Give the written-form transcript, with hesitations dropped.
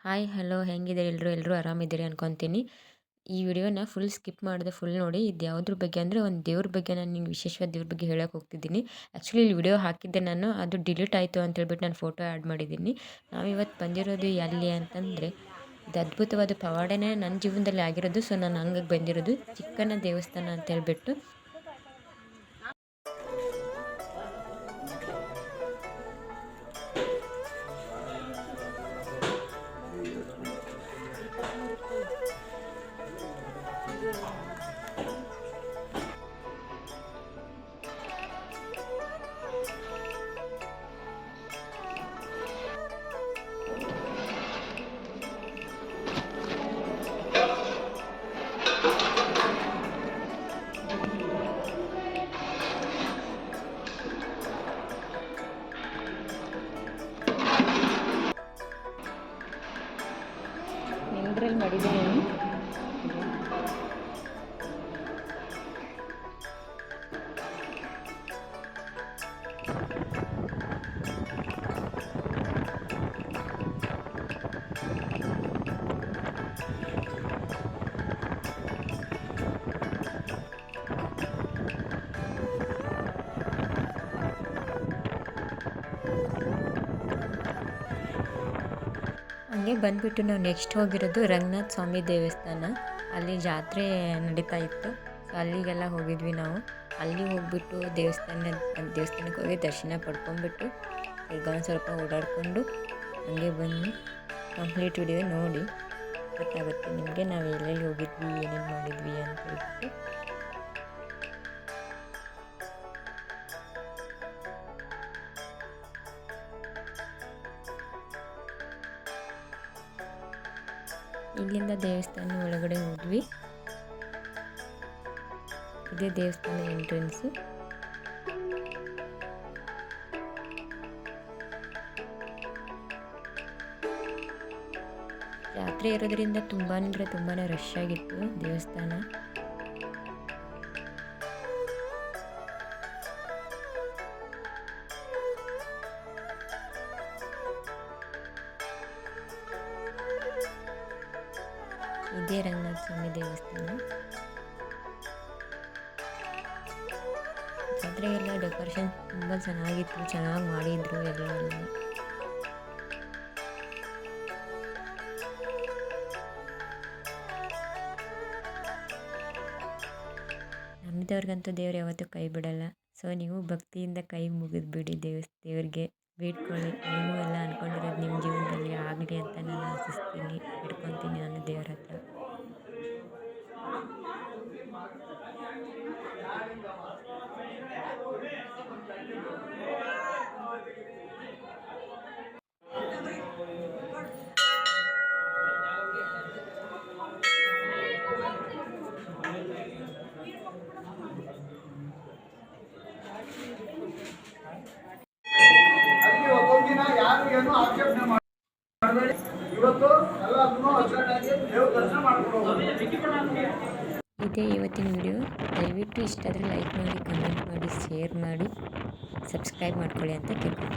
Hi hello ಹೆಂಗಿದ್ದೀರಿ ಎಲ್ಲರೂ ಆರಾಮಿದ್ದೀರಿ ಅನ್ಕೊತೀನಿ. ಈ ವಿಡಿಯೋನ ಫುಲ್ ಸ್ಕಿಪ್ ಮಾಡಿದೆ ಫುಲ್ ನೋಡಿ. ಇದು ಯಾವುದ್ರ ಬಗ್ಗೆ ಅಂದರೆ ಒಂದು ದೇವ್ರ ಬಗ್ಗೆ ನಾನು ನಿಮ್ಗೆ ವಿಶೇಷವಾದ ದೇವ್ರ ಬಗ್ಗೆ ಹೇಳಕ್ಕೆ ಹೋಗ್ತಿದ್ದೀನಿ. ಆ್ಯಕ್ಚುಲಿ ಇಲ್ಲಿ ವಿಡಿಯೋ ಹಾಕಿದ್ದೆ ನಾನು, ಅದು ಡಿಲೀಟ್ ಆಯಿತು ಅಂತ ಹೇಳ್ಬಿಟ್ಟು ನಾನು ಫೋಟೋ ಆ್ಯಡ್ ಮಾಡಿದ್ದೀನಿ. ನಾವಿವತ್ತು ಬಂದಿರೋದು ಎಲ್ಲಿ ಅಂತಂದರೆ ಇದು ಅದ್ಭುತವಾದ ಪವಾಡನೇ ನನ್ನ ಜೀವನದಲ್ಲಿ ಆಗಿರೋದು. ಸೊ ನಾನು ಹಂಗಾಗಿ ಬಂದಿರೋದು ಚಿಕ್ಕಣ್ಣ ದೇವಸ್ಥಾನ ಅಂತ ಹೇಳ್ಬಿಟ್ಟು. ನಿಮ್ದ್ರಲ್ಲಿ ಮಾಡಿದ್ದೀನಿ. ಹಂಗೆ ಬಂದುಬಿಟ್ಟು ನಾವು ನೆಕ್ಸ್ಟ್ ಹೋಗಿರೋದು ರಂಗನಾಥ ಸ್ವಾಮಿ ದೇವಸ್ಥಾನ. ಅಲ್ಲಿ ಜಾತ್ರೆ ನಡೀತಾ ಇತ್ತು. ಸೊ ಅಲ್ಲಿಗೆಲ್ಲ ಹೋಗಿದ್ವಿ ನಾವು. ಅಲ್ಲಿ ಹೋಗ್ಬಿಟ್ಟು ದೇವಸ್ಥಾನಕ್ಕೆ ಹೋಗಿ ದರ್ಶನ ಪಡ್ಕೊಂಡ್ಬಿಟ್ಟು ಈಗ ಒಂದು ಸ್ವಲ್ಪ ಓಡಾಡಿಕೊಂಡು ಹಂಗೆ ಬಂದು ಕಂಪ್ಲೀಟ್ ವಿಡಿಯೋ ನೋಡಿ ಗೊತ್ತಾಗುತ್ತೆ ನಿಮಗೆ ನಾವು ಎಲ್ಲೆಲ್ಲಿ ಹೋಗಿದ್ವಿ ಏನೇನು ಮಾಡಿದ್ವಿ ಅಂತ ಹೇಳ್ಬಿಟ್ಟು. ಇಲ್ಲಿಂದ ದೇವಸ್ಥಾನ ಒಳಗಡೆ ಹೋದ್ವಿ. ಇದೇ ದೇವಸ್ಥಾನ ಎಂಟ್ರೆನ್ಸು. ಜಾತ್ರೆ ಇರೋದ್ರಿಂದ ತುಂಬಾ ರಶ್ ಆಗಿತ್ತು ದೇವಸ್ಥಾನ. ಇದೇ ರಂಗನಾಥ ಸ್ವಾಮಿ ದೇವಸ್ಥಾನ. ಜಾತ್ರೆಗೆಲ್ಲ ಡೆಕೋರೇಷನ್ ತುಂಬ ಚೆನ್ನಾಗಿತ್ತು, ಚೆನ್ನಾಗಿ ಮಾಡಿದ್ರು ಎಲ್ಲ. ನಂಬಿದವ್ರಿಗಂತೂ ದೇವ್ರು ಯಾವತ್ತೂ ಕೈ ಬಿಡಲ್ಲ. ಸೊ ನೀವು ಭಕ್ತಿಯಿಂದ ಕೈ ಮುಗಿದ್ಬಿಡಿ, ದೇವ್ರಿಗೆ ಬೇಡ್ಕೊಳ್ಳಿ. ನೀವು ಎಲ್ಲ ಅಂದ್ಕೊಂಡಿರೋದು ನಿಮ್ಮ ಜೀವನದಲ್ಲಿ ಆಗಲಿ ಅಂತ ನಾನು ಆಶಿಸ್ತೀನಿ, ಇಟ್ಕೊತೀನಿ ನಾನು ದೇವ್ರ ಹತ್ರ. ಇದೇ ಇವತ್ತಿನ ವಿಡಿಯೋ. ದಯವಿಟ್ಟು ಇಷ್ಟ ಆದರೆ ಲೈಕ್ ಮಾಡಿ, ಕಮೆಂಟ್ ಮಾಡಿ, ಶೇರ್ ಮಾಡಿ, ಸಬ್ಸ್ಕ್ರೈಬ್ ಮಾಡ್ಕೊಳ್ಳಿ ಅಂತ ಕೇಳ್ತೀನಿ.